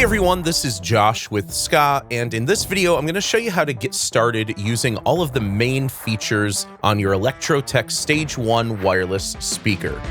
Hey everyone, this is Josh with SKAA, and in this video I'm going to show you how to get started using all of the main features on your Electrotec Stage One wireless speaker.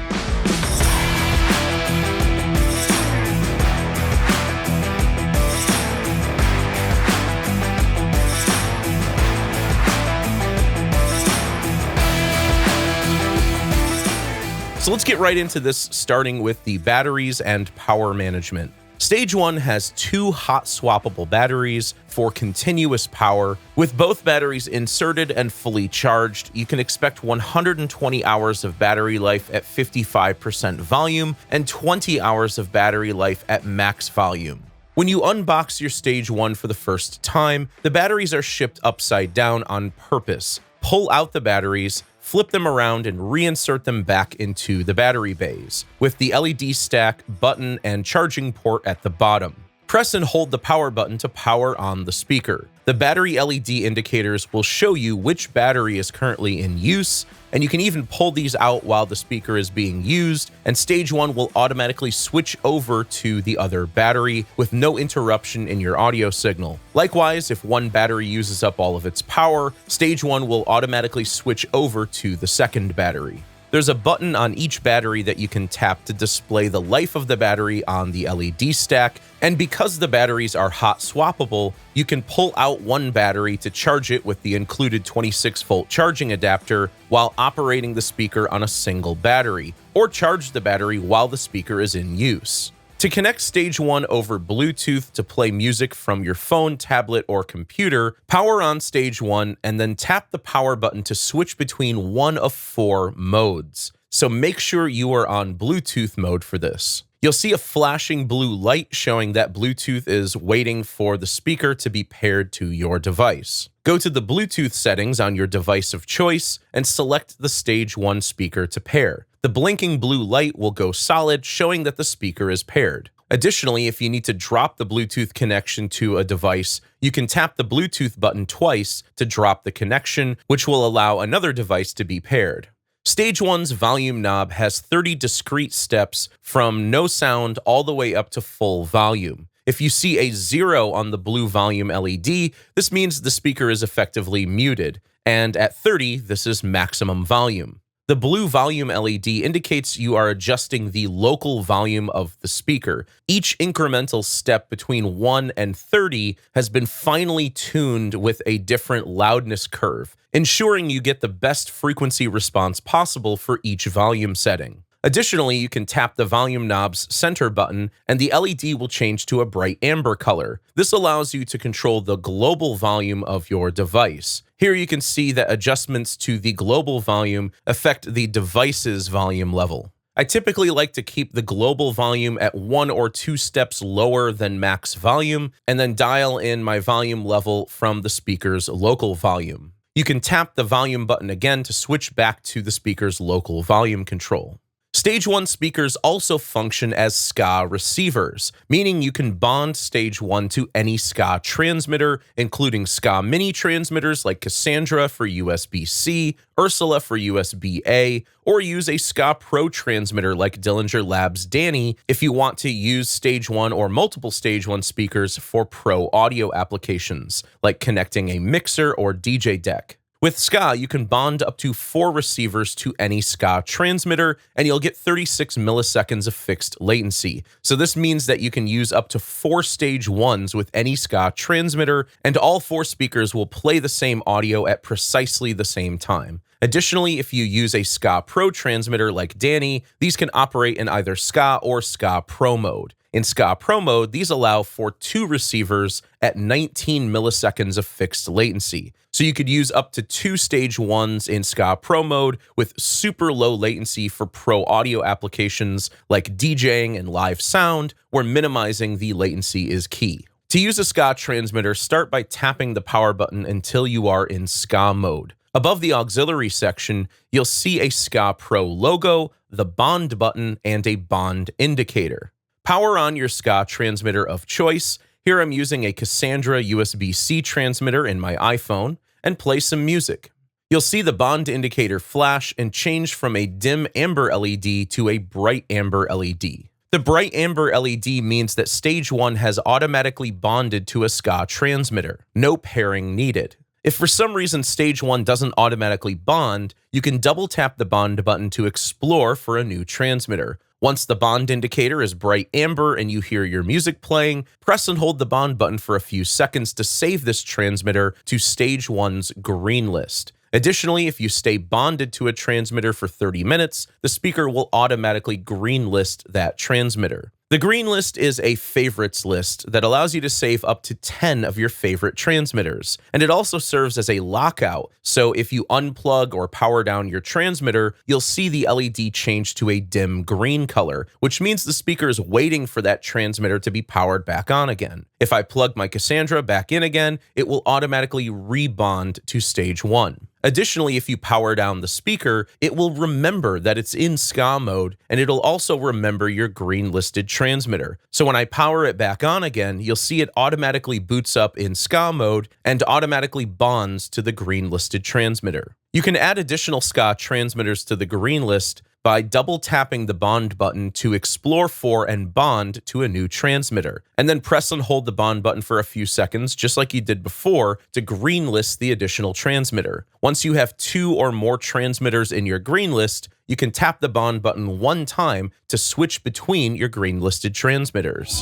So let's get right into this, starting with the batteries and power management. Stage One has two hot swappable batteries for continuous power. With both batteries inserted and fully charged, you can expect 120 hours of battery life at 55% volume and 20 hours of battery life at max volume. When you unbox your Stage One for the first time, the batteries are shipped upside down on purpose. Pull out the batteries, flip them around, and reinsert them back into the battery bays, with the LED stack, button, and charging port at the bottom. Press and hold the power button to power on the speaker. The battery LED indicators will show you which battery is currently in use, and you can even pull these out while the speaker is being used, and Stage One will automatically switch over to the other battery with no interruption in your audio signal. Likewise, if one battery uses up all of its power, Stage One will automatically switch over to the second battery. There's a button on each battery that you can tap to display the life of the battery on the LED stack, and because the batteries are hot swappable, you can pull out one battery to charge it with the included 26-volt charging adapter while operating the speaker on a single battery, or charge the battery while the speaker is in use. To connect Stage One over Bluetooth to play music from your phone, tablet, or computer, power on Stage One and then tap the power button to switch between one of four modes. So make sure you are on Bluetooth mode for this. You'll see a flashing blue light showing that Bluetooth is waiting for the speaker to be paired to your device. Go to the Bluetooth settings on your device of choice and select the Stage One speaker to pair. The blinking blue light will go solid, showing that the speaker is paired. Additionally, if you need to drop the Bluetooth connection to a device, you can tap the Bluetooth button twice to drop the connection, which will allow another device to be paired. Stage One's volume knob has 30 discrete steps from no sound all the way up to full volume. If you see a 0 on the blue volume LED, this means the speaker is effectively muted, and at 30, this is maximum volume. The blue volume LED indicates you are adjusting the local volume of the speaker. Each incremental step between 1 and 30 has been finely tuned with a different loudness curve, ensuring you get the best frequency response possible for each volume setting. Additionally, you can tap the volume knob's center button and the LED will change to a bright amber color. This allows you to control the global volume of your device. Here you can see that adjustments to the global volume affect the device's volume level. I typically like to keep the global volume at 1 or 2 steps lower than max volume, and then dial in my volume level from the speaker's local volume. You can tap the volume button again to switch back to the speaker's local volume control. Stage One speakers also function as SKAA receivers, meaning you can bond Stage One to any SKAA transmitter, including SKAA mini transmitters like Cassandra for USB-C, Ursula for USB-A, or use a SKAA Pro transmitter like Dillinger Labs' Danny if you want to use Stage One or multiple Stage One speakers for pro audio applications, like connecting a mixer or DJ deck. With SKAA, you can bond up to 4 receivers to any SKAA transmitter, and you'll get 36 milliseconds of fixed latency. So this means that you can use up to 4 Stage Ones with any SKAA transmitter, and all 4 speakers will play the same audio at precisely the same time. Additionally, if you use a SKAA Pro transmitter like Danny, these can operate in either SKAA or SKAA Pro mode. In SKAA Pro mode, these allow for 2 receivers at 19 milliseconds of fixed latency. So you could use up to 2 Stage Ones in SKAA Pro mode with super low latency for pro audio applications like DJing and live sound, where minimizing the latency is key. To use a SKAA transmitter, start by tapping the power button until you are in SKAA mode. Above the auxiliary section, you'll see a SKAA Pro logo, the bond button, and a bond indicator. Power on your SKAA transmitter of choice. Here I'm using a Cassandra USB-C transmitter in my iPhone, and play some music. You'll see the bond indicator flash and change from a dim amber LED to a bright amber LED. The bright amber LED means that Stage 1 has automatically bonded to a SKAA transmitter. No pairing needed. If for some reason Stage 1 doesn't automatically bond, you can double tap the bond button to explore for a new transmitter. Once the bond indicator is bright amber and you hear your music playing, press and hold the bond button for a few seconds to save this transmitter to Stage 1's green list. Additionally, if you stay bonded to a transmitter for 30 minutes, the speaker will automatically green list that transmitter. The green list is a favorites list that allows you to save up to 10 of your favorite transmitters, and it also serves as a lockout, so if you unplug or power down your transmitter, you'll see the LED change to a dim green color, which means the speaker is waiting for that transmitter to be powered back on again. If I plug my Cassandra back in again, it will automatically rebond to Stage 1. Additionally, if you power down the speaker, it will remember that it's in SKAA mode, and it'll also remember your green-listed transmitter. So when I power it back on again, you'll see it automatically boots up in SKAA mode and automatically bonds to the green-listed transmitter. You can add additional SKAA transmitters to the green list by double tapping the bond button to explore for and bond to a new transmitter, and then press and hold the bond button for a few seconds, just like you did before, to green list the additional transmitter. Once you have 2 or more transmitters in your green list, you can tap the bond button one time to switch between your green listed transmitters.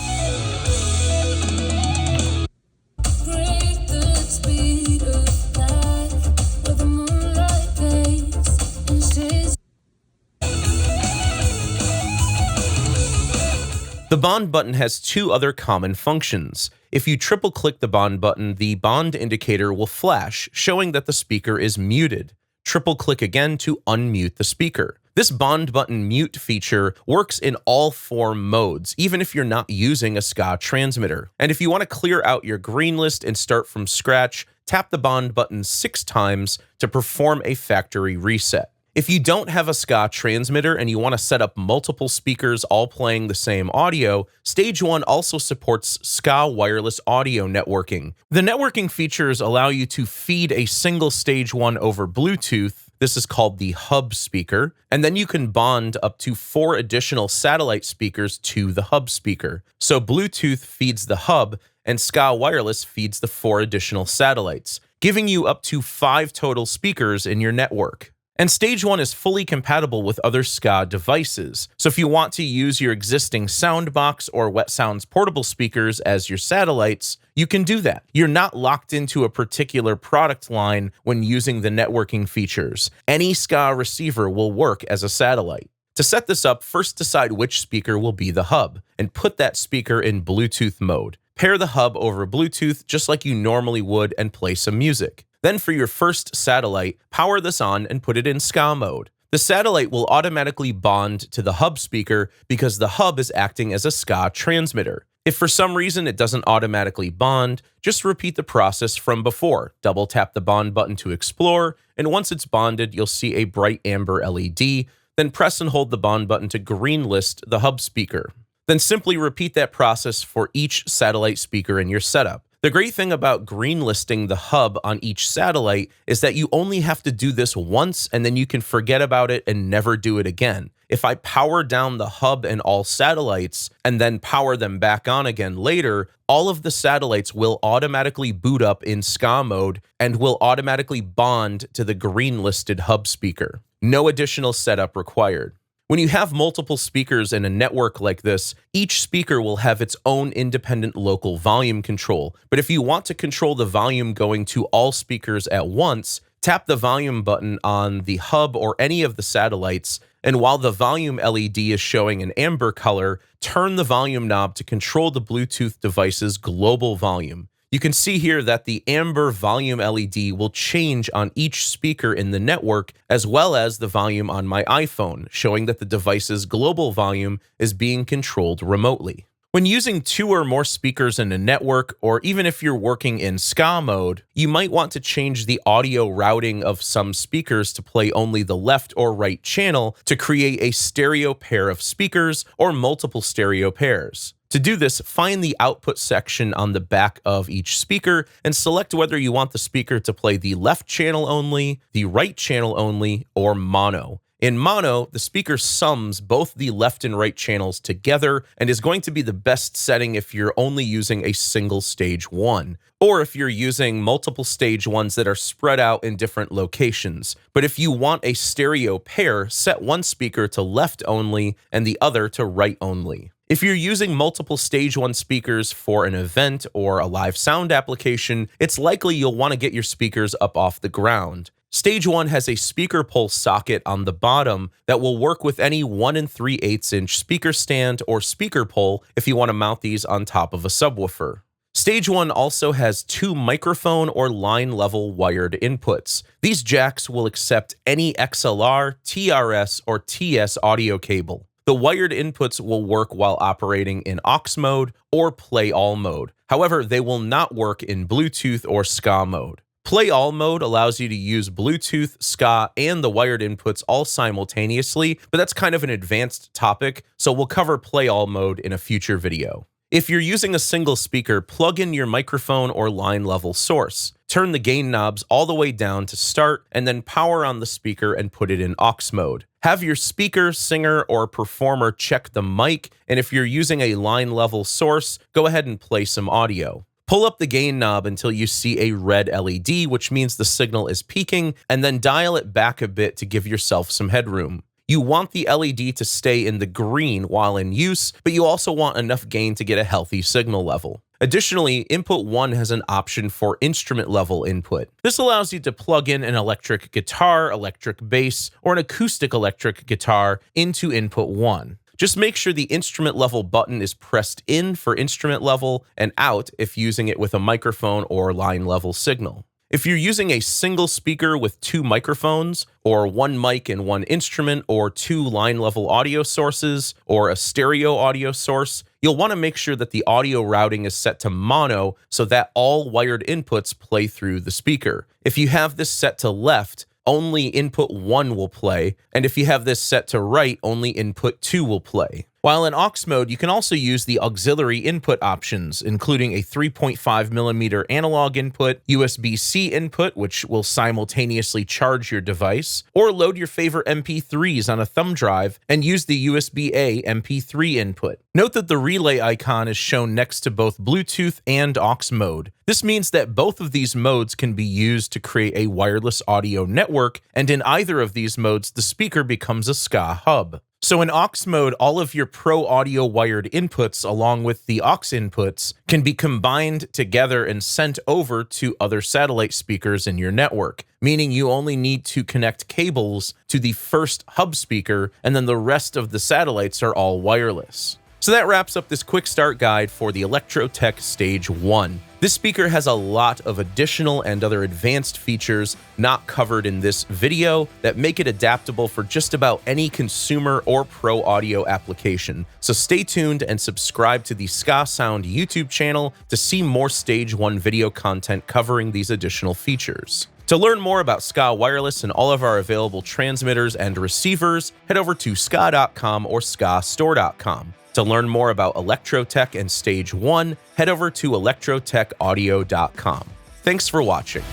The bond button has 2 other common functions. If you triple click the bond button, the bond indicator will flash, showing that the speaker is muted. Triple click again to unmute the speaker. This bond button mute feature works in all 4 modes, even if you're not using a SKAA transmitter. And if you want to clear out your green list and start from scratch, tap the bond button 6 times to perform a factory reset. If you don't have a SKAA transmitter and you want to set up multiple speakers all playing the same audio, Stage 1 also supports SKAA wireless audio networking. The networking features allow you to feed a single Stage 1 over Bluetooth. This is called the hub speaker, and then you can bond up to 4 additional satellite speakers to the hub speaker. So Bluetooth feeds the hub, and SKAA wireless feeds the 4 additional satellites, giving you up to 5 total speakers in your network. And Stage 1 is fully compatible with other SKAA devices, so if you want to use your existing Soundbox or Wet Sounds portable speakers as your satellites, you can do that. You're not locked into a particular product line when using the networking features. Any SKAA receiver will work as a satellite. To set this up, first decide which speaker will be the hub, and put that speaker in Bluetooth mode. Pair the hub over Bluetooth just like you normally would and play some music. Then for your first satellite, power this on and put it in SKAA mode. The satellite will automatically bond to the hub speaker because the hub is acting as a SKAA transmitter. If for some reason it doesn't automatically bond, just repeat the process from before. Double tap the bond button to explore, and once it's bonded, you'll see a bright amber LED. Then press and hold the bond button to green list the hub speaker. Then simply repeat that process for each satellite speaker in your setup. The great thing about green listing the hub on each satellite is that you only have to do this once and then you can forget about it and never do it again. If I power down the hub and all satellites and then power them back on again later, all of the satellites will automatically boot up in SKAA mode and will automatically bond to the green listed hub speaker. No additional setup required. When you have multiple speakers in a network like this, each speaker will have its own independent local volume control. But if you want to control the volume going to all speakers at once, tap the volume button on the hub or any of the satellites, and while the volume LED is showing an amber color, turn the volume knob to control the Bluetooth device's global volume. You can see here that the amber volume LED will change on each speaker in the network, as well as the volume on my iPhone, showing that the device's global volume is being controlled remotely. When using 2 or more speakers in a network, or even if you're working in SKAA mode, you might want to change the audio routing of some speakers to play only the left or right channel to create a stereo pair of speakers or multiple stereo pairs. To do this, find the output section on the back of each speaker and select whether you want the speaker to play the left channel only, the right channel only, or mono. In mono, the speaker sums both the left and right channels together and is going to be the best setting if you're only using a single stage one, or if you're using multiple stage ones that are spread out in different locations. But if you want a stereo pair, set one speaker to left only and the other to right only. If you're using multiple stage one speakers for an event or a live sound application, it's likely you'll want to get your speakers up off the ground. Stage one has a speaker pole socket on the bottom that will work with any 1 3/8 inch speaker stand or speaker pole if you want to mount these on top of a subwoofer. Stage one also has 2 microphone or line level wired inputs. These jacks will accept any XLR, TRS, or TS audio cable. The wired inputs will work while operating in aux mode or play all mode. However, they will not work in Bluetooth or SKAA mode. Play all mode allows you to use Bluetooth, SKAA, and the wired inputs all simultaneously, but that's kind of an advanced topic, so we'll cover play all mode in a future video. If you're using a single speaker, plug in your microphone or line level source. Turn the gain knobs all the way down to start, and then power on the speaker and put it in aux mode. Have your speaker, singer, or performer check the mic, and if you're using a line level source, go ahead and play some audio. Pull up the gain knob until you see a red LED, which means the signal is peaking, and then dial it back a bit to give yourself some headroom. You want the LED to stay in the green while in use, but you also want enough gain to get a healthy signal level. Additionally, input 1 has an option for instrument level input. This allows you to plug in an electric guitar, electric bass, or an acoustic electric guitar into input 1. Just make sure the instrument level button is pressed in for instrument level and out if using it with a microphone or line level signal. If you're using a single speaker with 2 microphones, or 1 mic and 1 instrument, or 2 line level audio sources, or a stereo audio source, you'll want to make sure that the audio routing is set to mono so that all wired inputs play through the speaker. If you have this set to left, only input 1 will play, and if you have this set to right, only input 2 will play. While in aux mode, you can also use the auxiliary input options, including a 3.5mm analog input, USB-C input, which will simultaneously charge your device, or load your favorite MP3s on a thumb drive and use the USB-A MP3 input. Note that the relay icon is shown next to both Bluetooth and aux mode. This means that both of these modes can be used to create a wireless audio network, and in either of these modes, the speaker becomes a SKAA hub. So in aux mode, all of your pro audio wired inputs along with the aux inputs can be combined together and sent over to other satellite speakers in your network, meaning you only need to connect cables to the first hub speaker, and then the rest of the satellites are all wireless. So that wraps up this quick start guide for the Electrotec Stage One. This speaker has a lot of additional and other advanced features not covered in this video that make it adaptable for just about any consumer or pro audio application. So stay tuned and subscribe to the SKAAsound YouTube channel to see more Stage One video content covering these additional features. To learn more about SKAA Wireless and all of our available transmitters and receivers, head over to SKAA.com or SKAAstore.com. To learn more about Electrotec and Stage One, head over to electrotecaudio.com. Thanks for watching.